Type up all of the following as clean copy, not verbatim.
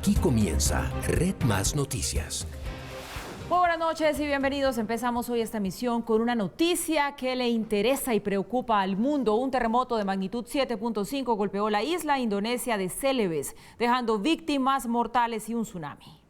Aquí comienza Red Más Noticias. Muy buenas noches y bienvenidos. Empezamos hoy esta emisión con una noticia que le interesa y preocupa al mundo. Un terremoto de magnitud 7.5 golpeó la isla indonesia de Celebes, dejando víctimas mortales y un tsunami.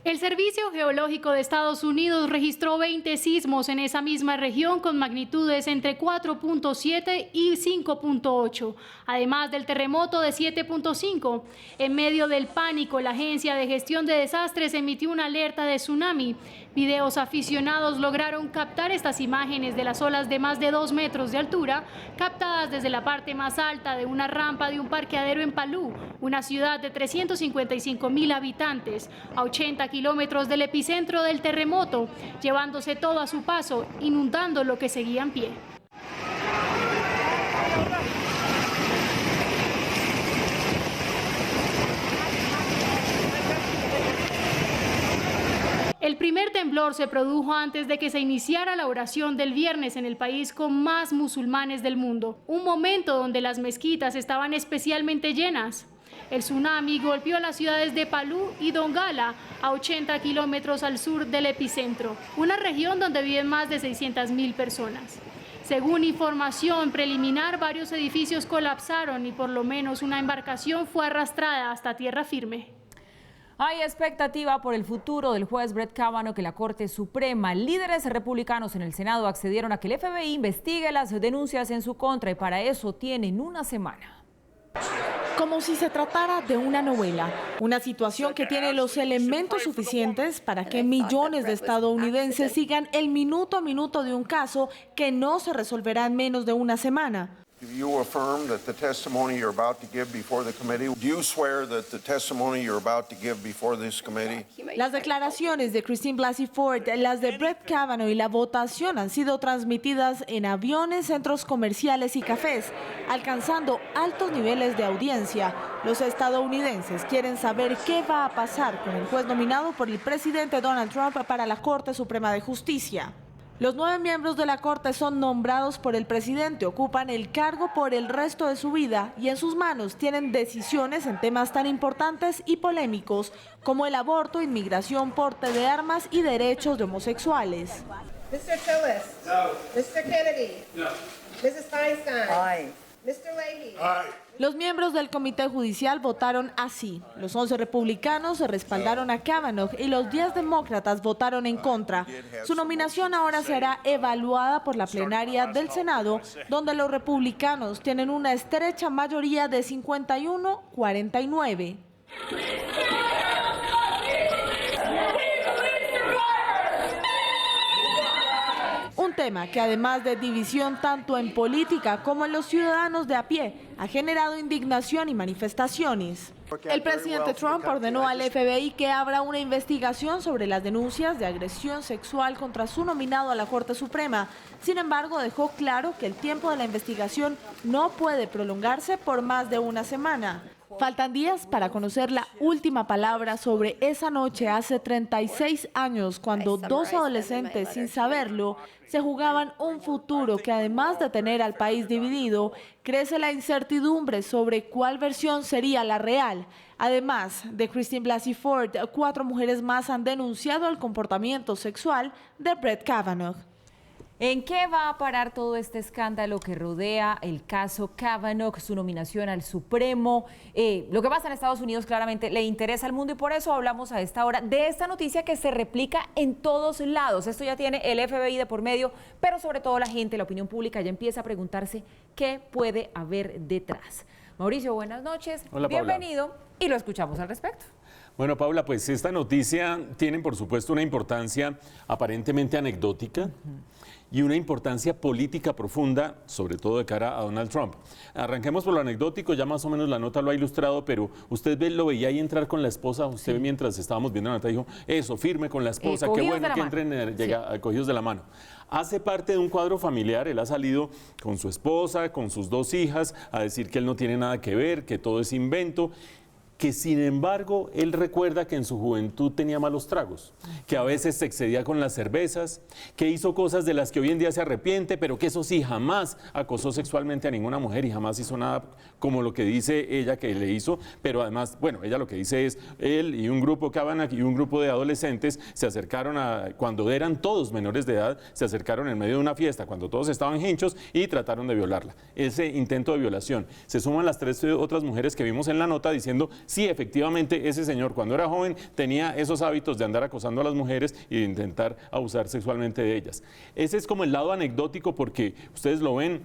El Servicio Geológico de Estados Unidos registró 20 sismos en esa misma región con magnitudes entre 4.7 y 5.8, además del terremoto de 7.5. En medio del pánico, la Agencia de Gestión de Desastres emitió una alerta de tsunami. Videos aficionados lograron captar estas imágenes de las olas de más de 2 metros de altura, captadas desde la parte más alta de una rampa de un parqueadero en Palu, una ciudad de 355.000 habitantes, a 80 kilómetros del epicentro del terremoto, llevándose todo a su paso, inundando lo que seguía en pie. El primer temblor se produjo antes de que se iniciara la oración del viernes en el país con más musulmanes del mundo, un momento donde las mezquitas estaban especialmente llenas. El tsunami golpeó las ciudades de Palu y Donggala, a 80 kilómetros al sur del epicentro, una región donde viven más de 600.000 personas. Según información preliminar, varios edificios colapsaron y por lo menos una embarcación fue arrastrada hasta tierra firme. Hay expectativa por el futuro del juez Brett Kavanaugh en la Corte Suprema. Líderes republicanos en el Senado accedieron a que el FBI investigue las denuncias en su contra y para eso tienen una semana. Como si se tratara de una novela, una situación que tiene los elementos suficientes para que millones de estadounidenses sigan el minuto a minuto de un caso que no se resolverá en menos de una semana. Do you affirm that the testimony you're about to give before the committee? Do you swear that the testimony you're about to give before this committee? Las declaraciones de Christine Blasey Ford, las de Brett Kavanaugh y la votación han sido transmitidas en aviones, centros comerciales y cafés, alcanzando altos niveles de audiencia. Los estadounidenses quieren saber qué va a pasar con el juez nominado por el presidente Donald Trump para la Corte Suprema de Justicia. Los 9 miembros de la Corte son nombrados por el presidente, ocupan el cargo por el resto de su vida y en sus manos tienen decisiones en temas tan importantes y polémicos como el aborto, inmigración, porte de armas y derechos de homosexuales. Mr. Tillis. No. Mr. Kennedy. No. Mrs. Feinstein. Aye. Mr. Leahy. Aye. Los miembros del Comité Judicial votaron así. Los 11 republicanos respaldaron a Kavanaugh y los 10 demócratas votaron en contra. Su nominación ahora será evaluada por la plenaria del Senado, donde los republicanos tienen una estrecha mayoría de 51-49. Un tema que además de división tanto en política como en los ciudadanos de a pie, ha generado indignación y manifestaciones. El presidente Trump ordenó al FBI que abra una investigación sobre las denuncias de agresión sexual contra su nominado a la Corte Suprema. Sin embargo, dejó claro que el tiempo de la investigación no puede prolongarse por más de una semana. Faltan días para conocer la última palabra sobre esa noche hace 36 años cuando 2 adolescentes, sin saberlo, se jugaban un futuro que además de tener al país dividido, crece la incertidumbre sobre cuál versión sería la real. Además de Christine Blasey Ford, 4 mujeres más han denunciado el comportamiento sexual de Brett Kavanaugh. ¿En qué va a parar todo este escándalo que rodea el caso Kavanaugh, su nominación al Supremo? Lo que pasa en Estados Unidos claramente le interesa al mundo y por eso hablamos a esta hora de esta noticia que se replica en todos lados. Esto ya tiene el FBI de por medio, pero sobre todo la gente, la opinión pública ya empieza a preguntarse qué puede haber detrás. Mauricio, buenas noches. Hola, bienvenido y lo escuchamos al respecto. Bueno, Paula, pues esta noticia tiene, por supuesto, una importancia aparentemente anecdótica y una importancia política profunda, sobre todo de cara a Donald Trump. Arranquemos por lo anecdótico, ya más o menos la nota lo ha ilustrado, pero usted lo veía ahí entrar con la esposa, usted Sí. Mientras estábamos viendo la nota dijo, eso, firme con la esposa, qué cogidos bueno de la que mano. entren Sí. cogidos de la mano. Hace parte de un cuadro familiar, él ha salido con su esposa, con sus 2 hijas, a decir que él no tiene nada que ver, que todo es invento. que sin embargo él recuerda que en su juventud tenía malos tragos, que a veces se excedía con las cervezas, que hizo cosas de las que hoy en día se arrepiente, pero que eso sí, jamás acosó sexualmente a ninguna mujer y jamás hizo nada como lo que dice ella que le hizo, pero además, bueno, ella lo que dice es, él y un grupo Kavanagh y un grupo de adolescentes se acercaron cuando eran todos menores de edad, se acercaron en medio de una fiesta, cuando todos estaban hinchos y trataron de violarla. Ese intento de violación. Se suman las 3 otras mujeres que vimos en la nota diciendo, sí, efectivamente, ese señor cuando era joven tenía esos hábitos de andar acosando a las mujeres y de intentar abusar sexualmente de ellas. Ese es como el lado anecdótico porque ustedes lo ven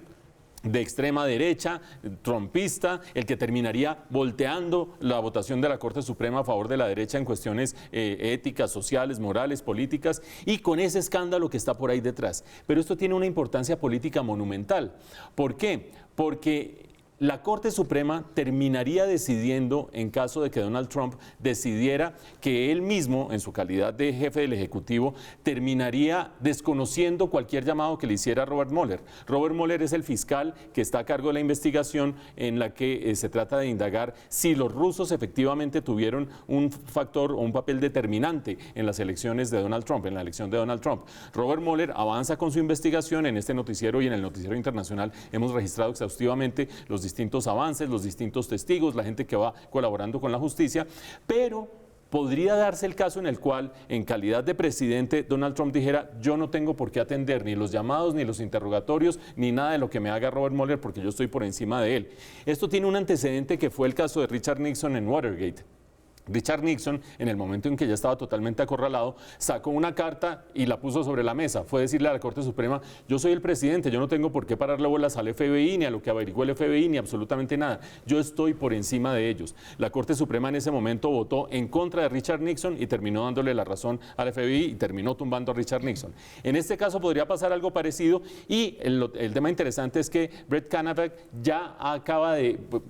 de extrema derecha, trumpista, el que terminaría volteando la votación de la Corte Suprema a favor de la derecha en cuestiones éticas, sociales, morales, políticas, y con ese escándalo que está por ahí detrás. Pero esto tiene una importancia política monumental. ¿Por qué? Porque la Corte Suprema terminaría decidiendo, en caso de que Donald Trump decidiera que él mismo, en su calidad de jefe del Ejecutivo, terminaría desconociendo cualquier llamado que le hiciera Robert Mueller. Robert Mueller es el fiscal que está a cargo de la investigación en la que se trata de indagar si los rusos efectivamente tuvieron un factor o un papel determinante en las elecciones de Donald Trump, en la elección de Donald Trump. Robert Mueller avanza con su investigación en este noticiero y en el noticiero internacional. Hemos registrado exhaustivamente los distintos avances, los distintos testigos, la gente que va colaborando con la justicia, pero podría darse el caso en el cual, en calidad de presidente, Donald Trump dijera, yo no tengo por qué atender ni los llamados, ni los interrogatorios, ni nada de lo que me haga Robert Mueller, porque yo estoy por encima de él. Esto tiene un antecedente que fue el caso de Richard Nixon en Watergate. Richard Nixon, en el momento en que ya estaba totalmente acorralado, sacó una carta y la puso sobre la mesa. Fue decirle a la Corte Suprema, yo soy el presidente, yo no tengo por qué pararle bolas al FBI, ni a lo que averiguó el FBI, ni absolutamente nada. Yo estoy por encima de ellos. La Corte Suprema en ese momento votó en contra de Richard Nixon y terminó dándole la razón al FBI y terminó tumbando a Richard Nixon. En este caso podría pasar algo parecido y el tema interesante es que Brett Kavanaugh ya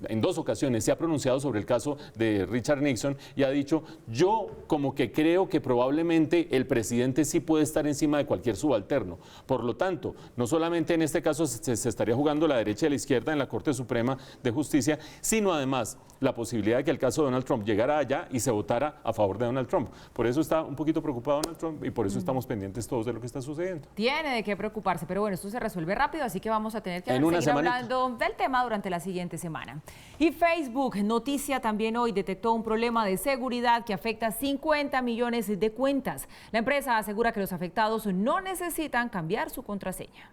en 2 ocasiones se ha pronunciado sobre el caso de Richard Nixon y ha dicho, yo como que creo que probablemente el presidente sí puede estar encima de cualquier subalterno. Por lo tanto, no solamente en este caso se estaría jugando la derecha y la izquierda en la Corte Suprema de Justicia, sino además la posibilidad de que el caso de Donald Trump llegara allá y se votara a favor de Donald Trump. Por eso está un poquito preocupado Donald Trump y por eso estamos pendientes todos de lo que está sucediendo. Tiene de qué preocuparse, pero bueno, esto se resuelve rápido, así que vamos a tener que seguir hablando del tema durante la siguiente semana. Y Facebook, noticia también hoy, detectó un problema de seguridad que afecta 50 millones de cuentas. La empresa asegura que los afectados no necesitan cambiar su contraseña.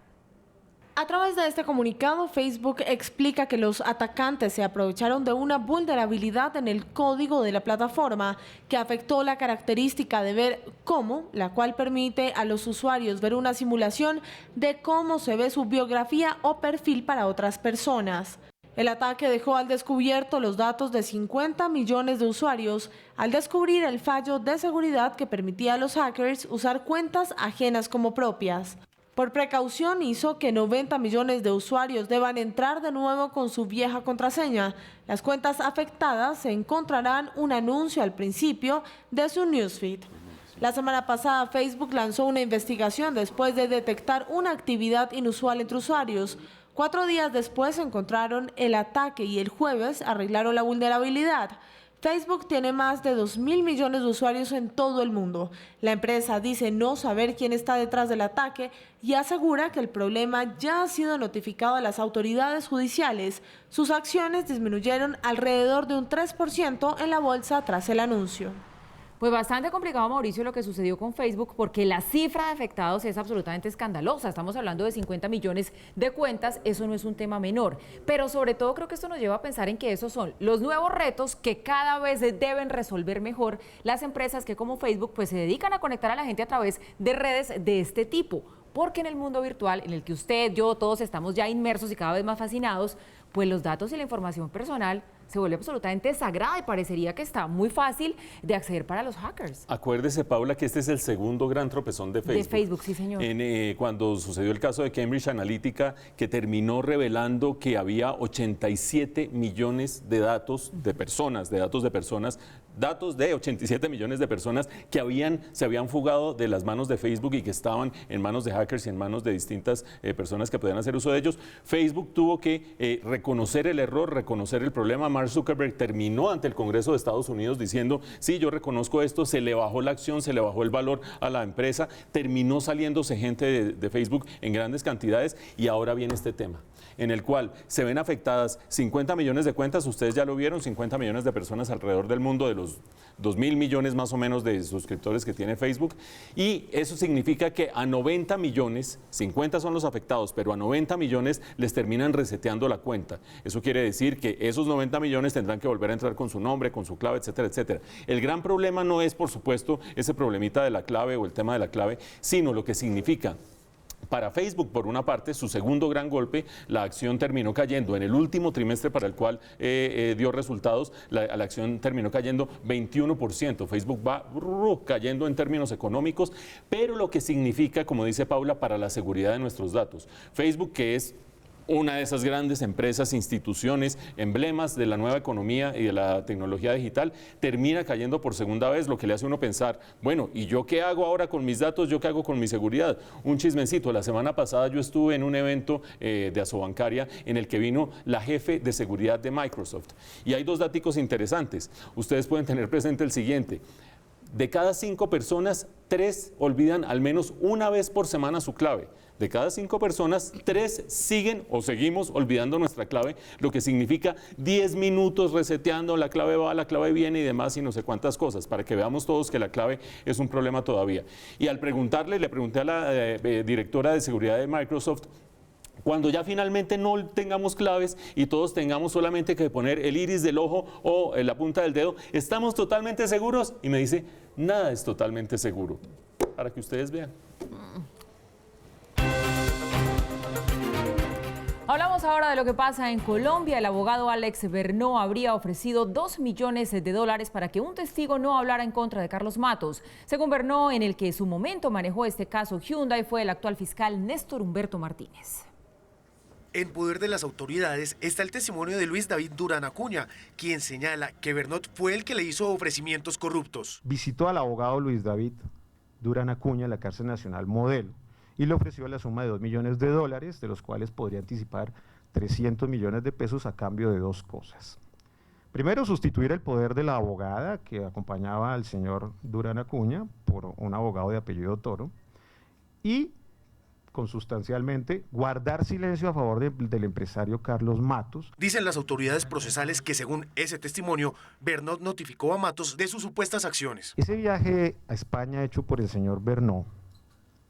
A través de este comunicado, Facebook explica que los atacantes se aprovecharon de una vulnerabilidad en el código de la plataforma que afectó la característica de ver cómo, la cual permite a los usuarios ver una simulación de cómo se ve su biografía o perfil para otras personas. El ataque dejó al descubierto los datos de 50 millones de usuarios al descubrir el fallo de seguridad que permitía a los hackers usar cuentas ajenas como propias. Por precaución hizo que 90 millones de usuarios deban entrar de nuevo con su vieja contraseña. Las cuentas afectadas se encontrarán un anuncio al principio de su newsfeed. La semana pasada Facebook lanzó una investigación después de detectar una actividad inusual entre usuarios. 4 días después encontraron el ataque y el jueves arreglaron la vulnerabilidad. Facebook tiene más de 2.000 millones de usuarios en todo el mundo. La empresa dice no saber quién está detrás del ataque y asegura que el problema ya ha sido notificado a las autoridades judiciales. Sus acciones disminuyeron alrededor de un 3% en la bolsa tras el anuncio. Pues bastante complicado, Mauricio, lo que sucedió con Facebook, porque la cifra de afectados es absolutamente escandalosa. Estamos hablando de 50 millones de cuentas, eso no es un tema menor. Pero sobre todo creo que esto nos lleva a pensar en que esos son los nuevos retos que cada vez deben resolver mejor las empresas que como Facebook pues se dedican a conectar a la gente a través de redes de este tipo. Porque en el mundo virtual, en el que usted, yo, todos estamos ya inmersos y cada vez más fascinados, pues los datos y la información personal se vuelve absolutamente sagrada y parecería que está muy fácil de acceder para los hackers. Acuérdese, Paula, que este es el segundo gran tropezón de Facebook. De Facebook, sí, señor. Cuando sucedió el caso de Cambridge Analytica, que terminó revelando que había 87 millones de datos de personas, datos de 87 millones de personas que se habían fugado de las manos de Facebook y que estaban en manos de hackers y en manos de distintas personas que podían hacer uso de ellos. Facebook tuvo que reconocer el error, reconocer el problema. Mark Zuckerberg terminó ante el Congreso de Estados Unidos diciendo, sí, yo reconozco esto, se le bajó la acción, se le bajó el valor a la empresa, terminó saliéndose gente de Facebook en grandes cantidades y ahora viene este tema, en el cual se ven afectadas 50 millones de cuentas, ustedes ya lo vieron, 50 millones de personas alrededor del mundo, de los 2.000 millones más o menos de suscriptores que tiene Facebook, y eso significa que a 90 millones, 50 son los afectados, pero a 90 millones les terminan reseteando la cuenta. Eso quiere decir que esos 90 millones tendrán que volver a entrar con su nombre, con su clave, etcétera, etcétera. El gran problema no es, por supuesto, ese problemita de la clave o el tema de la clave, sino lo que significa para Facebook, por una parte, su segundo gran golpe, la acción terminó cayendo en el último trimestre para el cual dio resultados, la acción terminó cayendo 21%. Facebook va cayendo en términos económicos, pero lo que significa, como dice Paula, para la seguridad de nuestros datos. Facebook, que es una de esas grandes empresas, instituciones, emblemas de la nueva economía y de la tecnología digital, termina cayendo por segunda vez, lo que le hace a uno pensar, bueno, ¿y yo qué hago ahora con mis datos? ¿Yo qué hago con mi seguridad? Un chismecito, la semana pasada yo estuve en un evento de Asobancaria en el que vino la jefe de seguridad de Microsoft. Y hay dos datos interesantes. Ustedes pueden tener presente el siguiente. De cada 5 personas, 3 olvidan al menos una vez por semana su clave. De cada 5 personas, 3 siguen o seguimos olvidando nuestra clave, lo que significa 10 minutos reseteando, la clave va, la clave viene y demás y no sé cuántas cosas, para que veamos todos que la clave es un problema todavía. Y al preguntarle, le pregunté a la directora de seguridad de Microsoft, cuando ya finalmente no tengamos claves y todos tengamos solamente que poner el iris del ojo o la punta del dedo, ¿estamos totalmente seguros? Y me dice, nada es totalmente seguro, para que ustedes vean. Hablamos ahora de lo que pasa en Colombia. El abogado Alex Bernó habría ofrecido $2 millones para que un testigo no hablara en contra de Carlos Matos. Según Bernó, en el que en su momento manejó este caso Hyundai, fue el actual fiscal Néstor Humberto Martínez. En poder de las autoridades está el testimonio de Luis David Durán Acuña, quien señala que Bernot fue el que le hizo ofrecimientos corruptos. Visitó al abogado Luis David Durán Acuña en la cárcel nacional Modelo y le ofreció la suma de $2 millones, de los cuales podría anticipar 300 millones de pesos a cambio de 2 cosas. Primero, sustituir el poder de la abogada que acompañaba al señor Durán Acuña por un abogado de apellido Toro y consustancialmente guardar silencio a favor del empresario Carlos Matos. Dicen las autoridades procesales que según ese testimonio, Bernot notificó a Matos de sus supuestas acciones. Ese viaje a España hecho por el señor Bernot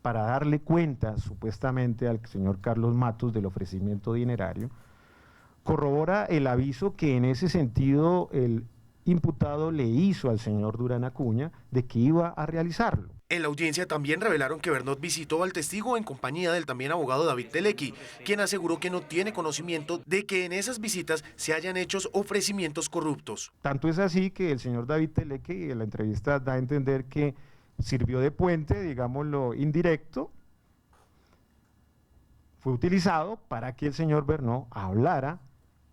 para darle cuenta supuestamente al señor Carlos Matos del ofrecimiento dinerario, corrobora el aviso que en ese sentido el imputado le hizo al señor Durán Acuña de que iba a realizarlo. En la audiencia también revelaron que Bernot visitó al testigo en compañía del también abogado David Telequi, quien aseguró que no tiene conocimiento de que en esas visitas se hayan hecho ofrecimientos corruptos. Tanto es así que el señor David Telequi en la entrevista da a entender que sirvió de puente, digámoslo, indirecto, fue utilizado para que el señor Bernot hablara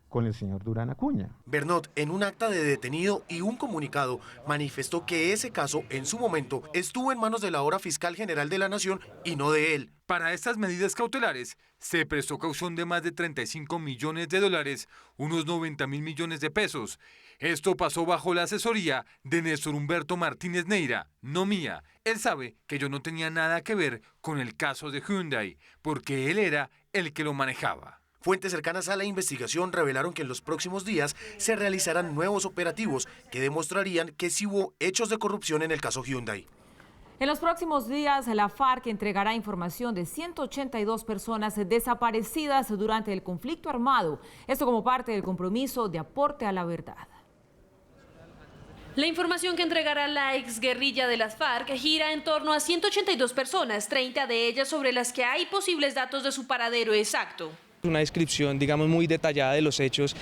con el señor Durán Acuña. Bernot, en un acta de detenido y un comunicado, manifestó que ese caso, en su momento, estuvo en manos de la ahora fiscal general de la Nación y no de él. Para estas medidas cautelares, se prestó caución de más de $35 millones, unos 90.000 millones de pesos. Esto pasó bajo la asesoría de Néstor Humberto Martínez Neira, no mía. Él sabe que yo no tenía nada que ver con el caso de Hyundai, porque él era el que lo manejaba. Fuentes cercanas a la investigación revelaron que en los próximos días se realizarán nuevos operativos que demostrarían que sí hubo hechos de corrupción en el caso Hyundai. En los próximos días, la FARC entregará información de 182 personas desaparecidas durante el conflicto armado. Esto como parte del compromiso de aporte a la verdad. La información que entregará la exguerrilla de las FARC gira en torno a 182 personas, 30 de ellas sobre las que hay posibles datos de su paradero exacto. Una descripción, digamos, muy detallada de los hechos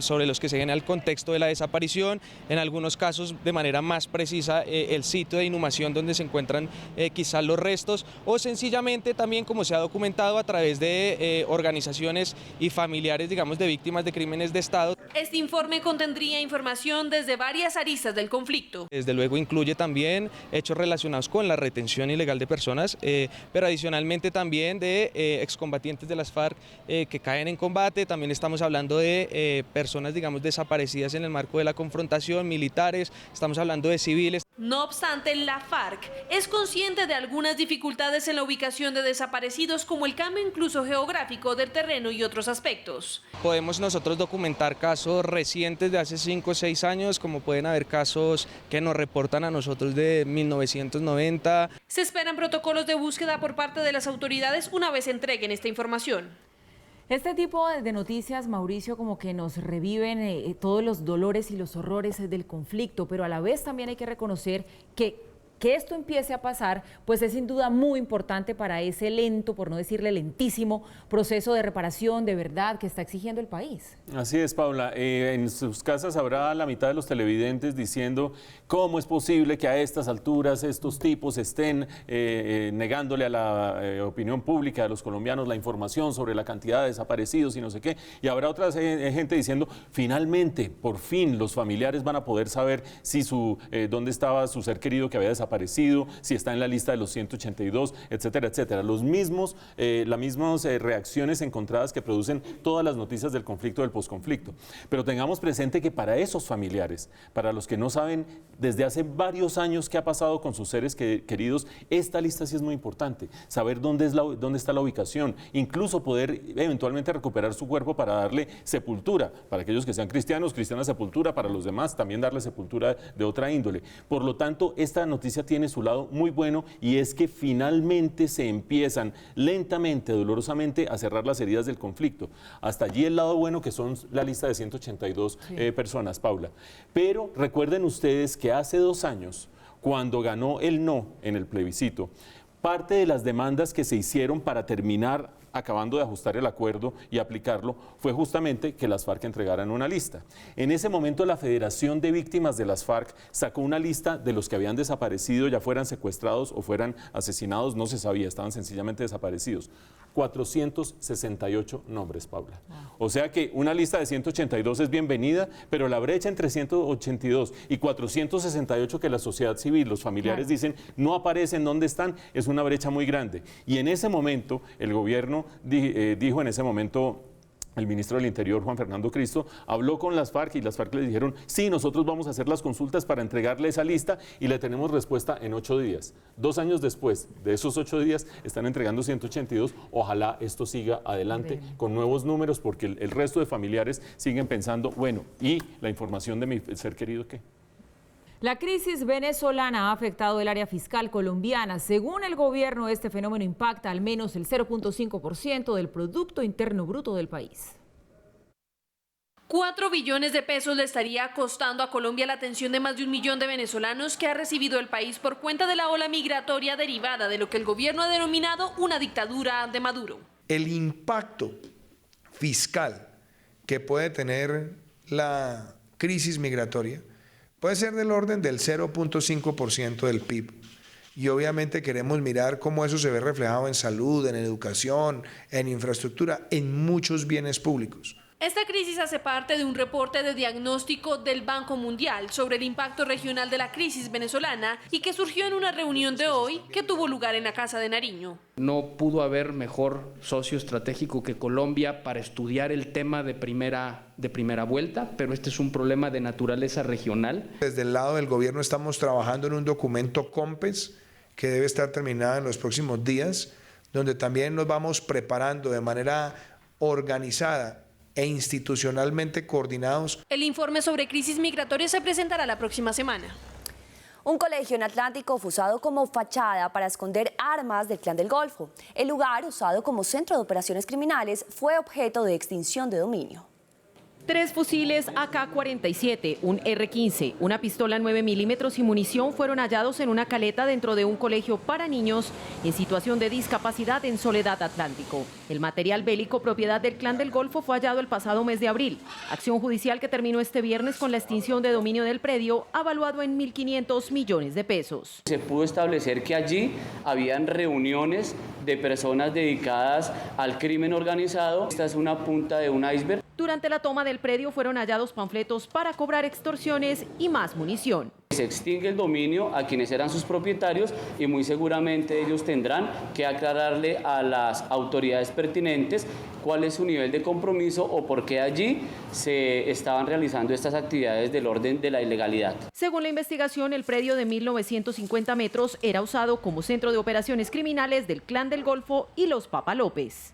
sobre los que se genera el contexto de la desaparición, en algunos casos de manera más precisa el sitio de inhumación donde se encuentran quizás los restos, o sencillamente también, como se ha documentado, a través de organizaciones y familiares, digamos, de víctimas de crímenes de Estado. Este informe contendría información desde varias aristas del conflicto. Desde luego incluye también hechos relacionados con la retención ilegal de personas, pero adicionalmente también de excombatientes de las FARC que caen en combate, también estamos hablando de personas, digamos, desaparecidas en el marco de la confrontación, militares, estamos hablando de civiles. No obstante, la FARC es consciente de algunas dificultades en la ubicación de desaparecidos, como el cambio incluso geográfico del terreno y otros aspectos. Podemos nosotros documentar casos recientes de hace 5 o 6 años, como pueden haber casos que nos reportan a nosotros de 1990. Se esperan protocolos de búsqueda por parte de las autoridades una vez entreguen esta información. Este tipo de noticias, Mauricio, como que nos reviven todos los dolores y los horrores del conflicto, pero a la vez también hay que reconocer que esto empiece a pasar, pues es sin duda muy importante para ese lento, por no decirle lentísimo, proceso de reparación de verdad que está exigiendo el país. Así es, Paula. En sus casas habrá la mitad de los televidentes diciendo cómo es posible que a estas alturas estos tipos estén negándole a la opinión pública de los colombianos la información sobre la cantidad de desaparecidos y no sé qué. Y habrá otra gente diciendo, finalmente, por fin, los familiares van a poder saber si dónde estaba su ser querido que había desaparecido, si está en la lista de los 182, etcétera, etcétera. Las mismas reacciones encontradas que producen todas las noticias del conflicto, del posconflicto. Pero tengamos presente que para esos familiares, para los que no saben desde hace varios años qué ha pasado con sus seres queridos, esta lista sí es muy importante. Saber dónde está la ubicación, incluso poder eventualmente recuperar su cuerpo para darle sepultura. Para aquellos que sean cristianos, cristiana sepultura, para los demás también darle sepultura de otra índole. Por lo tanto, esta noticia tiene su lado muy bueno, y es que finalmente se empiezan lentamente, dolorosamente, a cerrar las heridas del conflicto. Hasta allí el lado bueno, que son la lista de 182 personas, Paula. Pero recuerden ustedes que hace 2 años, cuando ganó el no en el plebiscito, parte de las demandas que se hicieron para terminar acabando de ajustar el acuerdo y aplicarlo, fue justamente que las FARC entregaran una lista. En ese momento la Federación de Víctimas de las FARC sacó una lista de los que habían desaparecido, ya fueran secuestrados o fueran asesinados, no se sabía, estaban sencillamente desaparecidos. 468 nombres, Paula. O sea que una lista de 182 es bienvenida, pero la brecha entre 182 y 468 que la sociedad civil, los familiares dicen, no aparecen, ¿dónde están? Es una brecha muy grande. Y en ese momento, el gobierno dijo en ese momento, el ministro del Interior, Juan Fernando Cristo, habló con las FARC y las FARC le dijeron, sí, nosotros vamos a hacer las consultas para entregarle esa lista y le tenemos respuesta en 8 días. 2 años después de esos 8 días están entregando 182. Ojalá esto siga adelante con nuevos números, porque el resto de familiares siguen pensando, bueno, ¿y la información de mi ser querido qué? La crisis venezolana ha afectado el área fiscal colombiana. Según el gobierno, este fenómeno impacta al menos el 0.5% del Producto Interno Bruto del país. 4 billones de pesos le estaría costando a Colombia la atención de más de 1 millón de venezolanos que ha recibido el país por cuenta de la ola migratoria derivada de lo que el gobierno ha denominado una dictadura de Maduro. El impacto fiscal que puede tener la crisis migratoria puede ser del orden del 0.5% del PIB. Y obviamente queremos mirar cómo eso se ve reflejado en salud, en educación, en infraestructura, en muchos bienes públicos. Esta crisis hace parte de un reporte de diagnóstico del Banco Mundial sobre el impacto regional de la crisis venezolana y que surgió en una reunión de hoy que tuvo lugar en la Casa de Nariño. No pudo haber mejor socio estratégico que Colombia para estudiar el tema de primera vuelta, pero este es un problema de naturaleza regional. Desde el lado del gobierno estamos trabajando en un documento COMPES que debe estar terminado en los próximos días, donde también nos vamos preparando de manera organizada e institucionalmente coordinados. El informe sobre crisis migratoria se presentará la próxima semana. Un colegio en Atlántico fue usado como fachada para esconder armas del Clan del Golfo. El lugar, usado como centro de operaciones criminales, fue objeto de extinción de dominio. 3 fusiles AK-47, un R-15, una pistola 9 milímetros y munición fueron hallados en una caleta dentro de un colegio para niños en situación de discapacidad en Soledad, Atlántico. El material bélico propiedad del Clan del Golfo fue hallado el pasado mes de abril. Acción judicial que terminó este viernes con la extinción de dominio del predio, avaluado en 1.500 millones de pesos. Se pudo establecer que allí habían reuniones de personas dedicadas al crimen organizado. Esta es una punta de un iceberg. Durante la toma del predio fueron hallados panfletos para cobrar extorsiones y más munición. Se extingue el dominio a quienes eran sus propietarios y muy seguramente ellos tendrán que aclararle a las autoridades pertinentes cuál es su nivel de compromiso o por qué allí se estaban realizando estas actividades del orden de la ilegalidad. Según la investigación, el predio de 1950 metros era usado como centro de operaciones criminales del Clan del Golfo y los Papa López.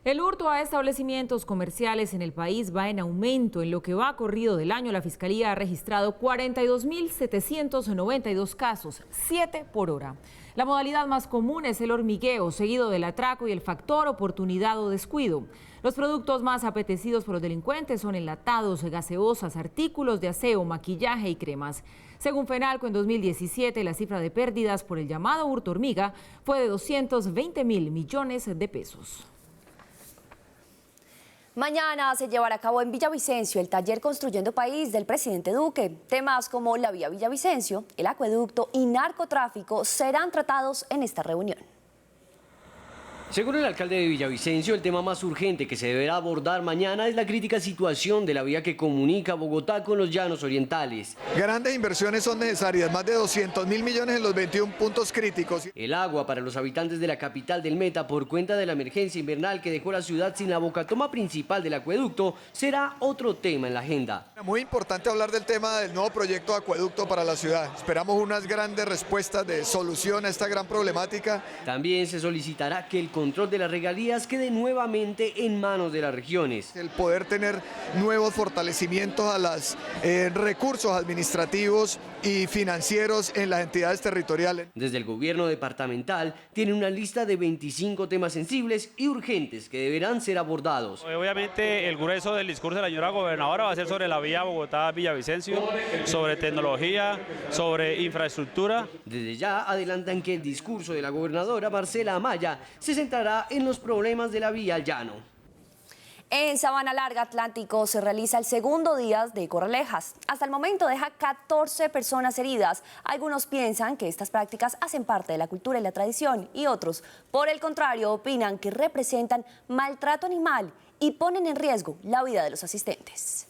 El hurto a establecimientos comerciales en el país va en aumento. En lo que va corrido del año, la Fiscalía ha registrado 42.792 casos, 7 por hora. La modalidad más común es el hormigueo, seguido del atraco y el factor oportunidad o descuido. Los productos más apetecidos por los delincuentes son enlatados, gaseosas, artículos de aseo, maquillaje y cremas. Según Fenalco, en 2017 la cifra de pérdidas por el llamado hurto hormiga fue de 220.000 millones de pesos. Mañana se llevará a cabo en Villavicencio el taller Construyendo País del presidente Duque. Temas como la vía Villavicencio, el acueducto y narcotráfico serán tratados en esta reunión. Según el alcalde de Villavicencio, el tema más urgente que se deberá abordar mañana es la crítica situación de la vía que comunica Bogotá con los llanos orientales. Grandes inversiones son necesarias, más de 200.000 millones en los 21 puntos críticos. El agua para los habitantes de la capital del Meta por cuenta de la emergencia invernal que dejó la ciudad sin la bocatoma principal del acueducto será otro tema en la agenda. Muy importante hablar del tema del nuevo proyecto de acueducto para la ciudad. Esperamos unas grandes respuestas de solución a esta gran problemática. También se solicitará que el control de las regalías quede nuevamente en manos de las regiones. El poder tener nuevos fortalecimientos a los recursos administrativos y financieros en las entidades territoriales. Desde el gobierno departamental tiene una lista de 25 temas sensibles y urgentes que deberán ser abordados. Obviamente el grueso del discurso de la señora gobernadora va a ser sobre la vía Bogotá-Villavicencio, sobre tecnología, sobre infraestructura. Desde ya adelantan que el discurso de la gobernadora Marcela Amaya se centrará en los problemas de la vía al llano. En Sabana Larga, Atlántico, se realiza el segundo día de Corralejas. Hasta el momento deja 14 personas heridas. Algunos piensan que estas prácticas hacen parte de la cultura y la tradición y otros, por el contrario, opinan que representan maltrato animal y ponen en riesgo la vida de los asistentes.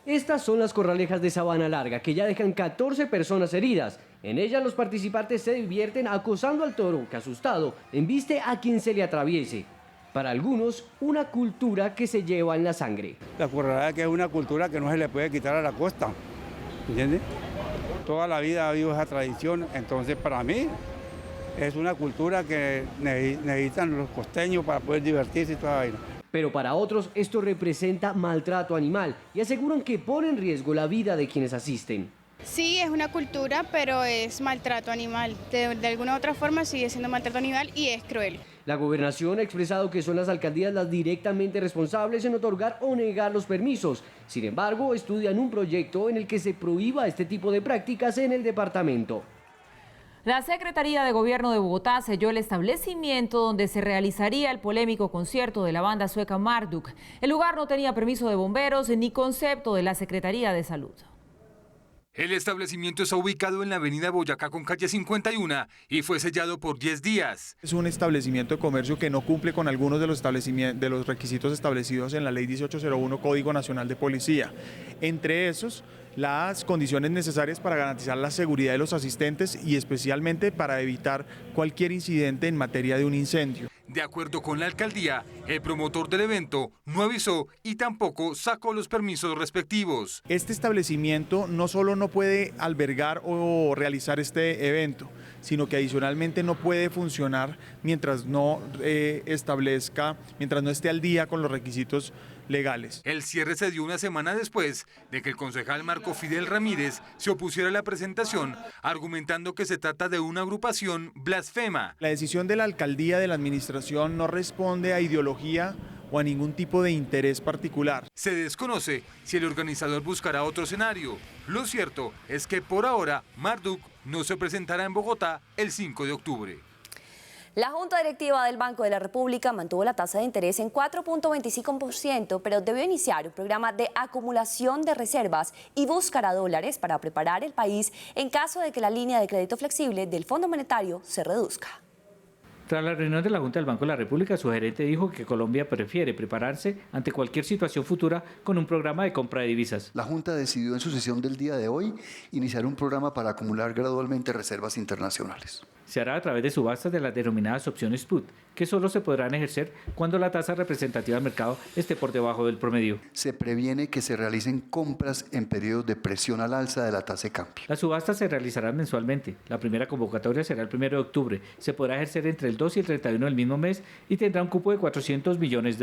Estas son las corralejas de Sabana Larga, que ya dejan 14 personas heridas. En ellas los participantes se divierten acosando al toro, que asustado embiste a quien se le atraviese. Para algunos, una cultura que se lleva en la sangre. La corralada que es una cultura que no se le puede quitar a la costa, ¿entiendes? Toda la vida ha habido esa tradición, entonces para mí es una cultura que necesitan los costeños para poder divertirse y toda la vaina. Pero para otros esto representa maltrato animal y aseguran que pone en riesgo la vida de quienes asisten. Sí, es una cultura, pero es maltrato animal. De alguna u otra forma sigue siendo maltrato animal y es cruel. La gobernación ha expresado que son las alcaldías las directamente responsables en otorgar o negar los permisos. Sin embargo, estudian un proyecto en el que se prohíba este tipo de prácticas en el departamento. La Secretaría de Gobierno de Bogotá selló el establecimiento donde se realizaría el polémico concierto de la banda sueca Marduk. El lugar no tenía permiso de bomberos ni concepto de la Secretaría de Salud. El establecimiento está ubicado en la avenida Boyacá con calle 51 y fue sellado por 10 días. Es un establecimiento de comercio que no cumple con algunos de los requisitos establecidos en la Ley 1801 Código Nacional de Policía. Entre esos, las condiciones necesarias para garantizar la seguridad de los asistentes y especialmente para evitar cualquier incidente en materia de un incendio. De acuerdo con la alcaldía, el promotor del evento no avisó y tampoco sacó los permisos respectivos. Este establecimiento no solo no puede albergar o realizar este evento, sino que adicionalmente no puede funcionar mientras no mientras no esté al día con los requisitos legales. El cierre se dio una semana después de que el concejal Marco Fidel Ramírez se opusiera a la presentación, argumentando que se trata de una agrupación blasfema. La decisión de la alcaldía de la administración no responde a ideología o a ningún tipo de interés particular. Se desconoce si el organizador buscará otro escenario. Lo cierto es que por ahora Marduk no se presentará en Bogotá el 5 de octubre. La Junta Directiva del Banco de la República mantuvo la tasa de interés en 4.25%, pero debió iniciar un programa de acumulación de reservas y buscará dólares para preparar el país en caso de que la línea de crédito flexible del Fondo Monetario se reduzca. Tras la reunión de la Junta del Banco de la República, su gerente dijo que Colombia prefiere prepararse ante cualquier situación futura con un programa de compra de divisas. La Junta decidió en su sesión del día de hoy iniciar un programa para acumular gradualmente reservas internacionales. Se hará a través de subastas de las denominadas opciones put, que solo se podrán ejercer cuando la tasa representativa del mercado esté por debajo del promedio. Se previene que se realicen compras en periodos de presión al alza de la tasa de cambio. Las subastas se realizarán mensualmente. La primera convocatoria será el 1 de octubre. Se podrá ejercer entre el 2 y el 31 del mismo mes y tendrá un cupo de $400 millones.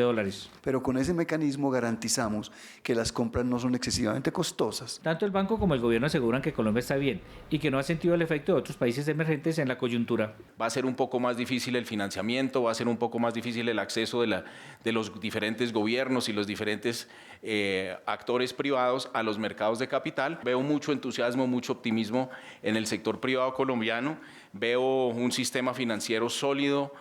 Pero con ese mecanismo garantizamos que las compras no son excesivamente costosas. Tanto el banco como el gobierno aseguran que Colombia está bien y que no ha sentido el efecto de otros países emergentes en la coyuntura. Va a ser un poco más difícil el financiamiento, va a ser un poco más difícil el acceso de los diferentes gobiernos y los diferentes actores privados a los mercados de capital. Veo mucho entusiasmo, mucho optimismo en el sector privado colombiano. Veo un sistema financiero sólido,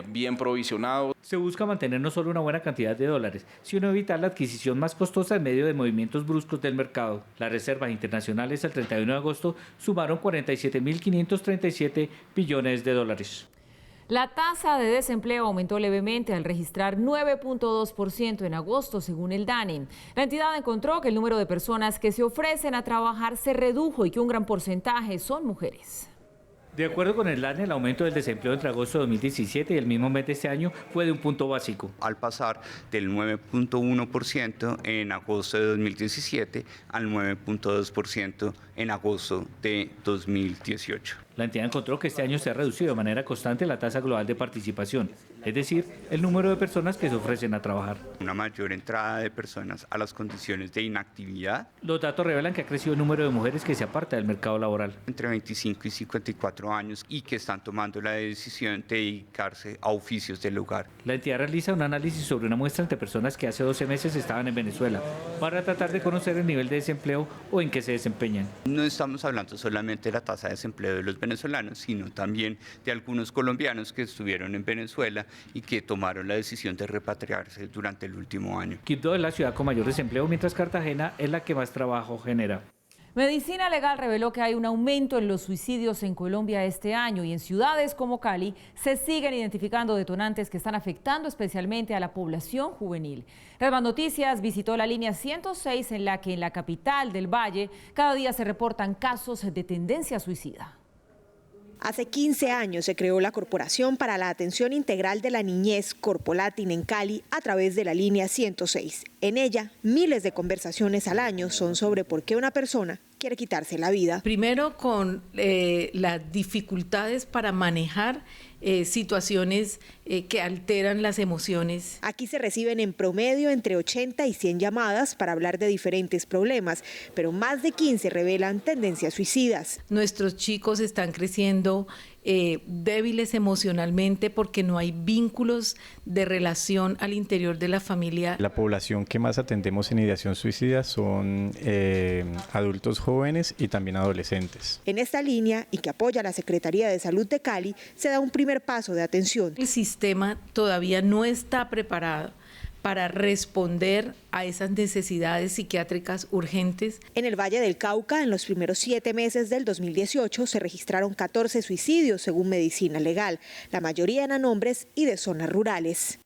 bien provisionado. Se busca mantener no solo una buena cantidad de dólares, sino evitar la adquisición más costosa en medio de movimientos bruscos del mercado. Las reservas internacionales al 31 de agosto sumaron 47.537 billones de dólares. La tasa de desempleo aumentó levemente al registrar 9.2% en agosto, según el DANE. La entidad encontró que el número de personas que se ofrecen a trabajar se redujo y que un gran porcentaje son mujeres. De acuerdo con el DANE, el aumento del desempleo entre agosto de 2017 y el mismo mes de este año fue de un punto básico. Al pasar del 9.1% en agosto de 2017 al 9.2% en agosto de 2018. La entidad encontró que este año se ha reducido de manera constante la tasa global de participación, es decir, el número de personas que se ofrecen a trabajar. Una mayor entrada de personas a las condiciones de inactividad. Los datos revelan que ha crecido el número de mujeres que se aparta del mercado laboral. Entre 25 y 54 años y que están tomando la decisión de dedicarse a oficios del hogar. La entidad realiza un análisis sobre una muestra entre personas que hace 12 meses estaban en Venezuela para tratar de conocer el nivel de desempleo o en qué se desempeñan. No estamos hablando solamente de la tasa de desempleo de los venezolanos, sino también de algunos colombianos que estuvieron en Venezuela y que tomaron la decisión de repatriarse durante el último año. Quibdó es la ciudad con mayor desempleo, mientras Cartagena es la que más trabajo genera. Medicina Legal reveló que hay un aumento en los suicidios en Colombia este año y en ciudades como Cali se siguen identificando detonantes que están afectando especialmente a la población juvenil. Red Más Noticias visitó la línea 106 en la que en la capital del Valle cada día se reportan casos de tendencia suicida. Hace 15 años se creó la Corporación para la Atención Integral de la Niñez, Corpolatin, en Cali, a través de la línea 106. En ella, miles de conversaciones al año son sobre por qué una persona quiere quitarse la vida. Primero, con las dificultades para manejar situaciones que alteran las emociones. Aquí se reciben en promedio entre 80 y 100 llamadas para hablar de diferentes problemas, pero más de 15 revelan tendencias suicidas. Nuestros chicos están creciendo débiles emocionalmente porque no hay vínculos de relación al interior de la familia. La población que más atendemos en ideación suicida son adultos jóvenes y también adolescentes. En esta línea, y que apoya la Secretaría de Salud de Cali, se da un primer paso de atención. El sistema todavía no está preparado para responder a esas necesidades psiquiátricas urgentes. En el Valle del Cauca, en los primeros 7 meses del 2018, se registraron 14 suicidios, según Medicina Legal. La mayoría eran hombres y de zonas rurales.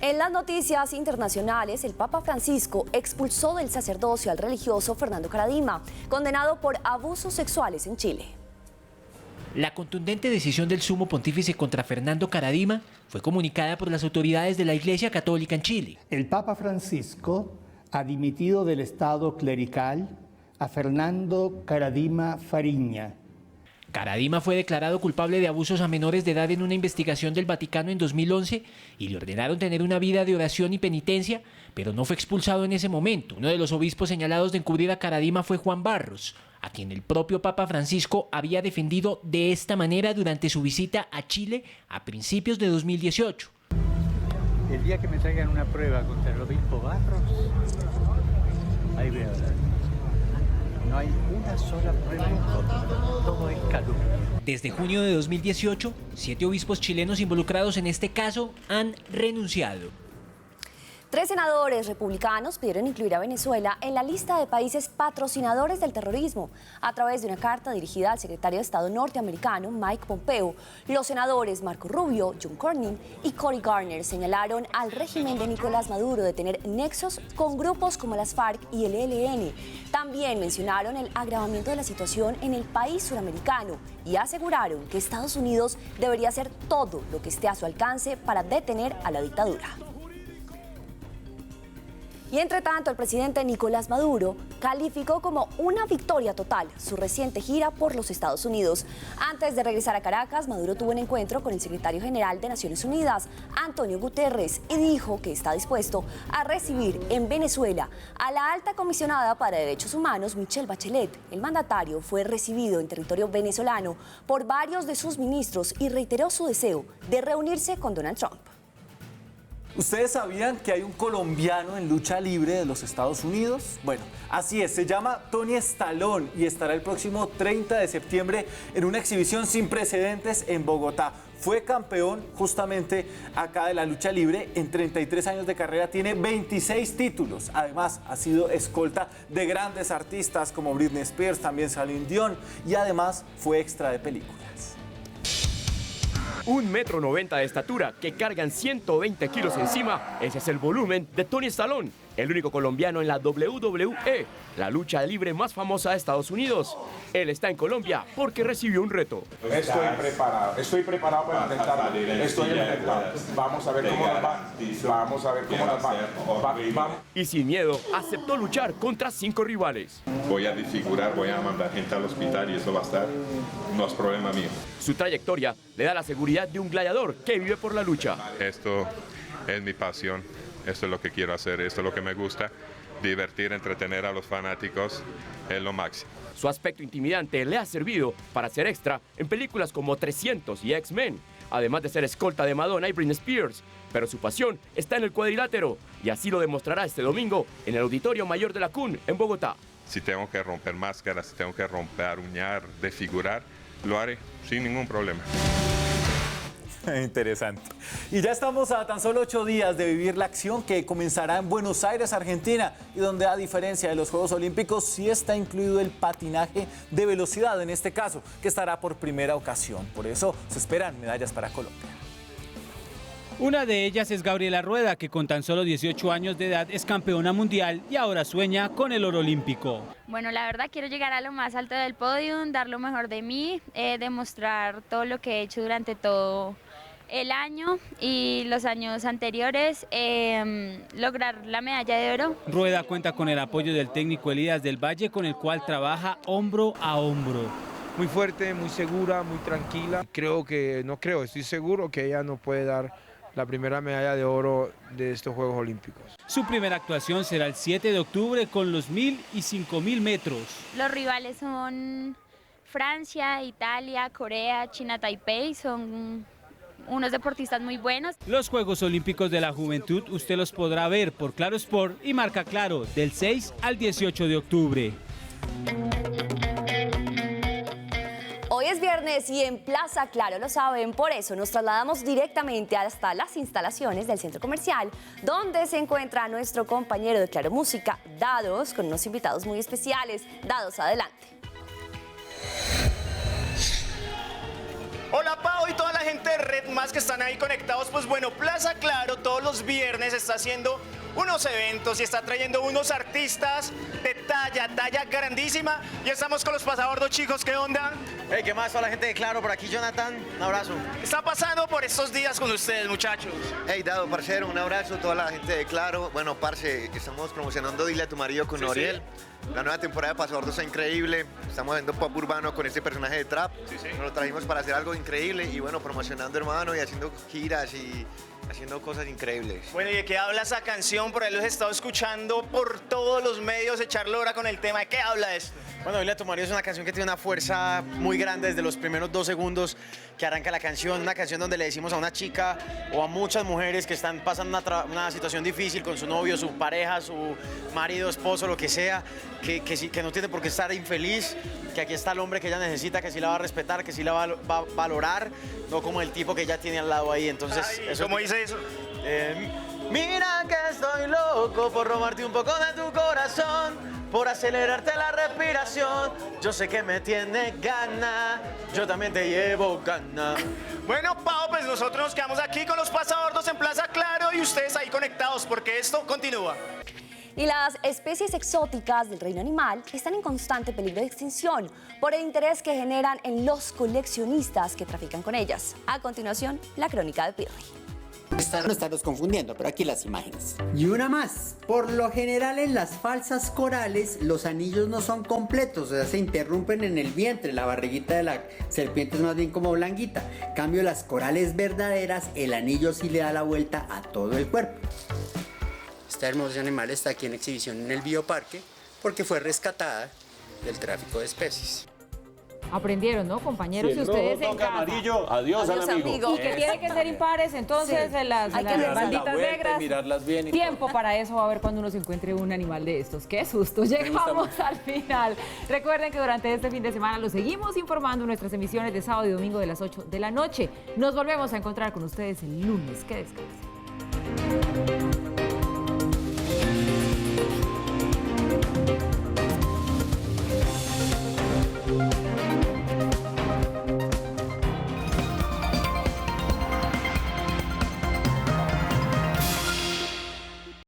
En las noticias internacionales, el Papa Francisco expulsó del sacerdocio al religioso Fernando Karadima, condenado por abusos sexuales en Chile. La contundente decisión del sumo pontífice contra Fernando Karadima fue comunicada por las autoridades de la Iglesia Católica en Chile. El Papa Francisco ha dimitido del estado clerical a Fernando Karadima Fariña. Karadima fue declarado culpable de abusos a menores de edad en una investigación del Vaticano en 2011 y le ordenaron tener una vida de oración y penitencia, pero no fue expulsado en ese momento. Uno de los obispos señalados de encubrir a Karadima fue Juan Barros, a quien el propio Papa Francisco había defendido de esta manera durante su visita a Chile a principios de 2018. El día que me traigan una prueba contra el obispo Barros, ahí voy a hablar. No hay una sola prueba en contra. Todo es calumnia. Desde junio de 2018, 7 obispos chilenos involucrados en este caso han renunciado. 3 senadores republicanos pidieron incluir a Venezuela en la lista de países patrocinadores del terrorismo. A través de una carta dirigida al secretario de Estado norteamericano Mike Pompeo, los senadores Marco Rubio, John Cornyn y Cory Gardner señalaron al régimen de Nicolás Maduro de tener nexos con grupos como las FARC y el ELN. También mencionaron el agravamiento de la situación en el país suramericano y aseguraron que Estados Unidos debería hacer todo lo que esté a su alcance para detener a la dictadura. Y entre tanto, el presidente Nicolás Maduro calificó como una victoria total su reciente gira por los Estados Unidos. Antes de regresar a Caracas, Maduro tuvo un encuentro con el secretario general de Naciones Unidas, Antonio Guterres, y dijo que está dispuesto a recibir en Venezuela a la alta comisionada para Derechos Humanos, Michelle Bachelet. El mandatario fue recibido en territorio venezolano por varios de sus ministros y reiteró su deseo de reunirse con Donald Trump. ¿Ustedes sabían que hay un colombiano en lucha libre de los Estados Unidos? Bueno, así es, se llama Tony Stallone y estará el próximo 30 de septiembre en una exhibición sin precedentes en Bogotá. Fue campeón justamente acá de la lucha libre, en 33 años de carrera tiene 26 títulos. Además, ha sido escolta de grandes artistas como Britney Spears, también Celine Dion y además fue extra de películas. 1,90 m de estatura que cargan 120 kilos encima. Ese es el volumen de Tony Stallone, el único colombiano en la WWE, la lucha libre más famosa de Estados Unidos. Él está en Colombia porque recibió un reto. Estoy preparado para intentarlo. Estoy intentando. Vamos a ver cómo nos va. Y sin miedo, aceptó luchar contra 5 rivales. Voy a desfigurar, voy a mandar gente al hospital y eso va a estar, no es problema mío. Su trayectoria le da la seguridad de un gladiador que vive por la lucha. Esto es mi pasión, esto es lo que quiero hacer, esto es lo que me gusta. Divertir, entretener a los fanáticos es lo máximo. Su aspecto intimidante le ha servido para ser extra en películas como 300 y X-Men, además de ser escolta de Madonna y Britney Spears. Pero su pasión está en el cuadrilátero y así lo demostrará este domingo en el Auditorio Mayor de la CUN en Bogotá. Si tengo que romper máscaras, si tengo que romper, uñar, desfigurar, lo haré sin ningún problema. Interesante. Y ya estamos a tan solo 8 días de vivir la acción que comenzará en Buenos Aires, Argentina, y donde, a diferencia de los Juegos Olímpicos, sí está incluido el patinaje de velocidad, en este caso, que estará por primera ocasión. Por eso se esperan medallas para Colombia. Una de ellas es Gabriela Rueda, que con tan solo 18 años de edad es campeona mundial y ahora sueña con el oro olímpico. Bueno, la verdad quiero llegar a lo más alto del podio, dar lo mejor de mí, demostrar todo lo que he hecho durante todo el año y los años anteriores, lograr la medalla de oro. Rueda cuenta con el apoyo del técnico Elías del Valle, con el cual trabaja hombro a hombro. Muy fuerte, muy segura, muy tranquila. Estoy seguro que ella nos puede dar la primera medalla de oro de estos Juegos Olímpicos. Su primera actuación será el 7 de octubre con los 1000 y 5000 metros. Los rivales son Francia, Italia, Corea, China, Taipei, son unos deportistas muy buenos. Los Juegos Olímpicos de la Juventud usted los podrá ver por Claro Sport y Marca Claro del 6 al 18 de octubre. Hoy es viernes y en Plaza Claro lo saben, por eso nos trasladamos directamente hasta las instalaciones del centro comercial, donde se encuentra nuestro compañero de Claro Música, Dados, con unos invitados muy especiales. Dados, adelante. Hola Pau y toda la gente de Red Más que están ahí conectados. Pues bueno, Plaza Claro todos los viernes está haciendo unos eventos y está trayendo unos artistas de talla grandísima. Y estamos con los pasabordos, chicos, ¿qué onda? Hey, ¿qué más? Toda la gente de Claro, por aquí Jonathan, un abrazo. ¿Qué está pasando por estos días con ustedes, muchachos? Hey, Dado, parcero, un abrazo, toda la gente de Claro. Bueno, parce, estamos promocionando Dile a tu marido con Noriel. Sí. La nueva temporada de Pasabordo está increíble, estamos haciendo pop urbano con este personaje de trap, Nos lo trajimos para hacer algo increíble y promocionando, hermano, y haciendo giras y haciendo cosas increíbles. Bueno, ¿y de qué habla esa canción? canción, por ahí los he estado escuchando por todos los medios, echar lora con el tema. ¿De qué habla esto? Bueno, Dile a tu marido es una canción que tiene una fuerza muy grande desde los primeros 2 segundos que arranca la canción. Una canción donde le decimos a una chica o a muchas mujeres que están pasando una situación difícil con su novio, su pareja, su marido, esposo, lo que sea, que no tiene por qué estar infeliz, que aquí está el hombre que ella necesita, que sí la va a respetar, que sí la va a valorar, no como el tipo que ella tiene al lado ahí. Entonces, ¿cómo dice eso? Mira que estoy loco por robarte un poco de tu corazón, por acelerarte la respiración. Yo sé que me tienes gana, yo también te llevo gana. Bueno, Pau, pues nosotros nos quedamos aquí con los pasabordos en Plaza Claro y ustedes ahí conectados porque esto continúa. Y las especies exóticas del reino animal están en constante peligro de extinción por el interés que generan en los coleccionistas que trafican con ellas. A continuación, la crónica de Pirri. No estarnos confundiendo, pero aquí las imágenes. Y una más. Por lo general en las falsas corales los anillos no son completos, o sea, se interrumpen en el vientre, la barriguita de la serpiente es más bien como blanquita. En cambio, las corales verdaderas, el anillo sí le da la vuelta a todo el cuerpo. Esta hermosa animal está aquí en exhibición en el bioparque porque fue rescatada del tráfico de especies. Aprendieron, ¿no, compañeros? Si y el ustedes rojo toca amarillo, adiós al amigo. Y que tienen que ser impares, entonces, en las banditas negras. Mirarlas bien y Tiempo para eso va a haber cuando uno se encuentre un animal de estos. ¡Qué susto! Llegamos al final. Recuerden que durante este fin de semana los seguimos informando en nuestras emisiones de sábado y domingo de las 8 de la noche. Nos volvemos a encontrar con ustedes el lunes. Que descansen.